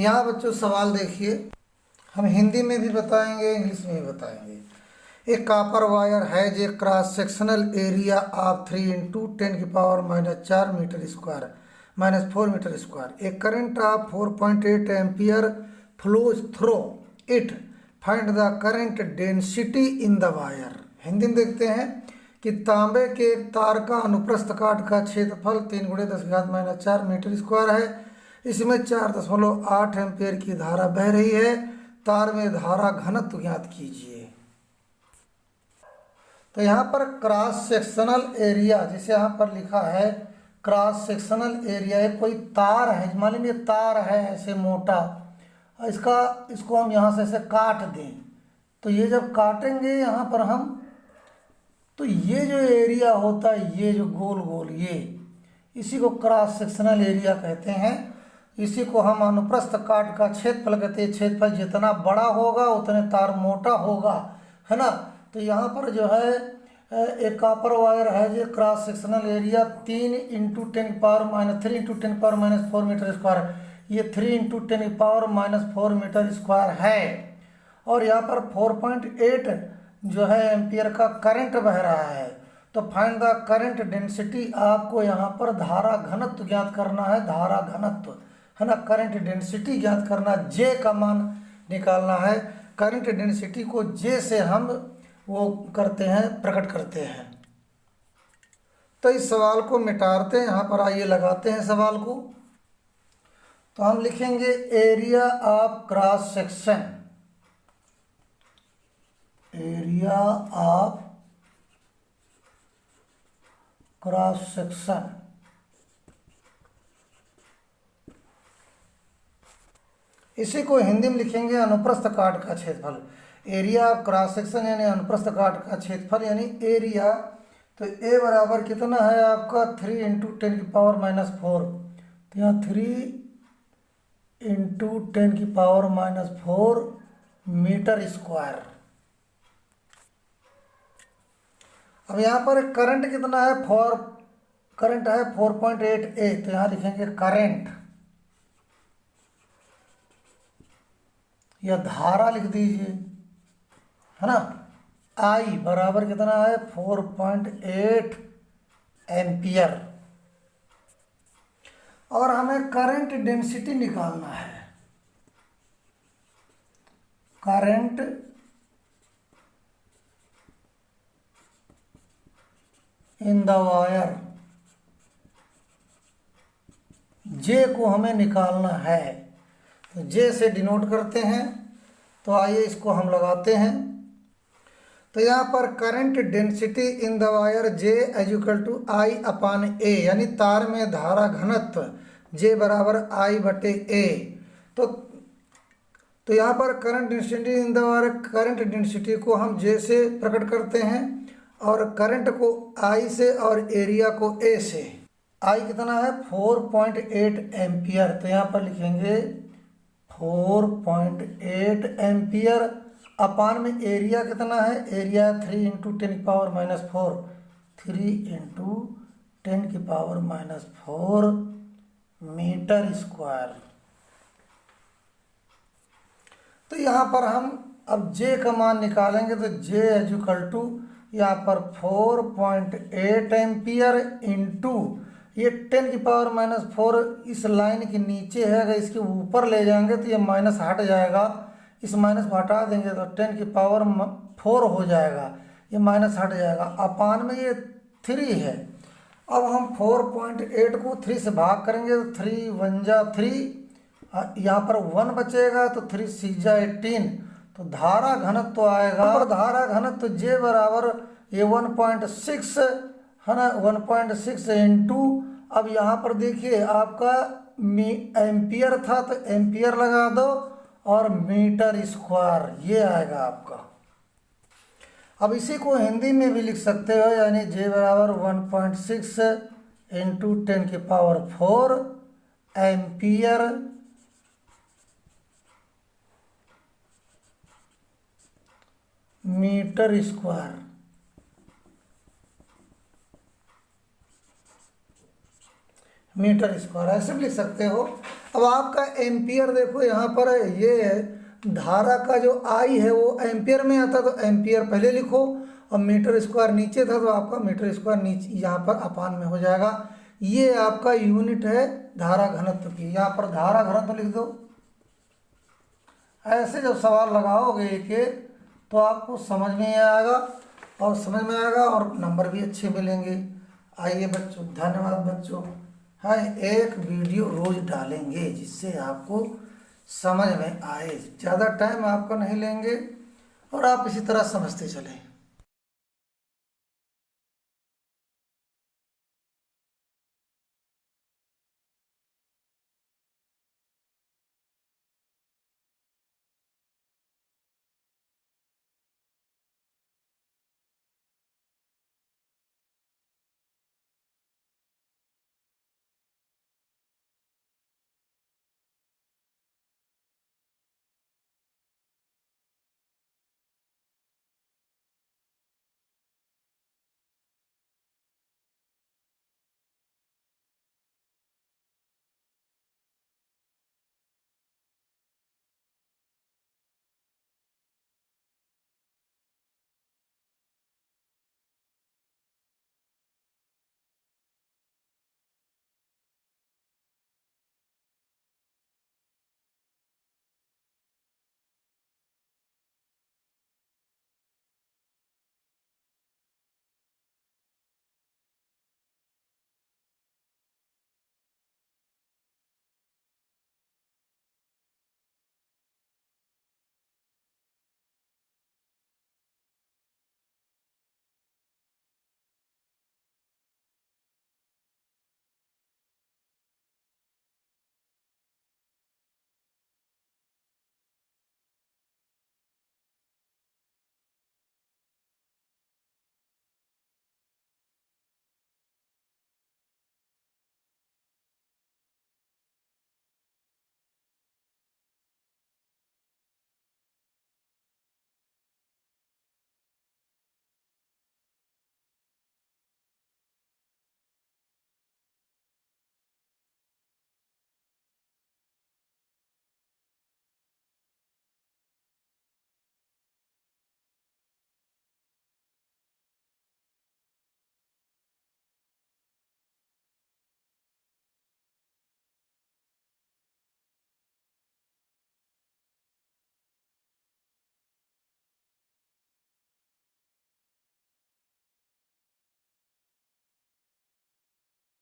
यहाँ बच्चों सवाल देखिए, हम हिंदी में भी बताएंगे, इंग्लिश में भी बताएंगे। एक copper wire has a cross sectional area of 3 into 10⁻⁻4 metre square -4 metre square. A current of 4.8 ampere flows through it. Find the current density in the wire. Hindi में देखते हैं कि तांबे के एक तार का अनुप्रस्थ काट का क्षेत्रफल 3 × 10⁻⁻4 मीटर स्क्वायर है। इसमें 4.8 एम्पियर की धारा बह रही है। तार में धारा घनत्व ज्ञात कीजिए। तो यहाँ पर क्रॉस सेक्शनल एरिया, जैसे यहाँ पर लिखा है क्रॉस सेक्शनल एरिया है, कोई तार है, मान लीजिए तार है ऐसे मोटा, इसको हम यहाँ से ऐसे काट दें, तो ये जब काटेंगे यहाँ पर हम, तो ये जो एरिया होता है, ये जो गोल गोल ये, इसी को क्रॉस सेक्शनल एरिया कहते हैं। इसी को हम अनुप्रस्थ काट का क्षेत्रफल कहते हैं। क्षेत्रफल जितना बड़ा होगा उतने तार मोटा होगा, है ना। तो यहाँ पर जो है एक कापर वायर है जो cross sectional area 3 × 10⁻³ × 10⁻⁴ metre square, ये 3 × 10⁻⁴ मीटर स्क्वायर है। और यहाँ पर 4.8 जो है एम्पियर का करंट बह रहा है। तो फाइंड द करंट डेंसिटी, आपको यहाँ पर धारा घनत्व ज्ञात करना है, धारा घनत्व, है ना। करंट डेंसिटी ज्ञात करना, जे का मान निकालना है। करंट डेंसिटी को जे से हम वो करते हैं, प्रकट करते हैं। तो इस सवाल को मिटाते हैं, यहाँ पर आइए लगाते हैं सवाल को। तो हम लिखेंगे area of cross section, area of cross section, इसी को हिंदी में लिखेंगे अनुप्रस्थ काट का क्षेत्रफल। एरिया ऑफ क्रॉस सेक्शन यानी अनुप्रस्थ काट का क्षेत्रफल यानी एरिया। तो ए बराबर कितना है आपका 3 × 10⁻⁴। तो यहाँ 3 × 10⁻⁴ मीटर स्क्वायर। अब यहाँ पर करंट कितना है, करंट है 4.8A। तो यहाँ लिखेंगे करंट या धारा लिख दीजिए, है ना। आई बराबर कितना है 4.8 एम्पियर। और हमें करंट डेंसिटी निकालना है। करंट इन द वायर, जे को हमें निकालना है। तो जे से डिनोट करते हैं। तो आइए इसको हम लगाते हैं। तो यहाँ पर current density in the wire J = I/A, यानी तार में धारा घनत्व जे बराबर I/A। तो यहाँ पर current density in the wire, current density को हम जे से प्रकट करते हैं और करंट को I से और एरिया को A से। I कितना है 4.8 एम्पियर। तो यहाँ पर लिखेंगे 4.8 एम्पियर अपान में एरिया कितना है, एरिया 3 × 10⁻⁴, 3 × 10⁻⁴ मीटर स्क्वायर। तो यहाँ पर हम अब जे का मान निकालेंगे। तो जे = यहाँ पर 4.8 एम्पियर इंटू ये 10⁻⁴ इस लाइन के नीचे है, अगर इसके ऊपर ले जाएंगे तो ये माइनस हट जाएगा, इस माइनस को हटा देंगे तो 10⁻⁴ हो जाएगा, ये माइनस हट जाएगा। अपान में ये 3 है। अब हम 4.8 को 3 से भाग करेंगे तो 3 × 1 = 3, यहाँ पर 1 बचेगा तो 3 × 6 = 18। तो धारा घनत्व आएगा, और धारा घनत्व जे बराबर ये 1.6 है ना, 1.6 इंटू, अब यहाँ पर देखिए आपका एम्पियर था तो एम्पियर लगा दो और मीटर स्क्वायर ये आएगा आपका। अब इसी को हिंदी में भी लिख सकते हो, यानी जे बराबर 1.6 × 10⁻⁴ ampere metre square. Metre square ऐसे भी लिख सकते हो। अब आपका एम्पियर देखो यहाँ पर ये है, धारा का जो आई है वो एम्पियर में आता, तो एम्पियर पहले लिखो, और मीटर स्क्वायर नीचे था तो आपका मीटर स्क्वायर नीचे यहाँ पर अपान में हो जाएगा। ये आपका यूनिट है धारा घनत्व की, यहाँ पर धारा घनत्व लिख दो। ऐसे जब सवाल लगाओगे एक एक तो आपको समझ में आएगा, और नंबर भी अच्छे मिलेंगे। आइए बच्चों, धन्यवाद बच्चों। हाँ, एक वीडियो रोज डालेंगे जिससे आपको समझ में आए, ज़्यादा टाइम आपका नहीं लेंगे और आप इसी तरह समझते चलें।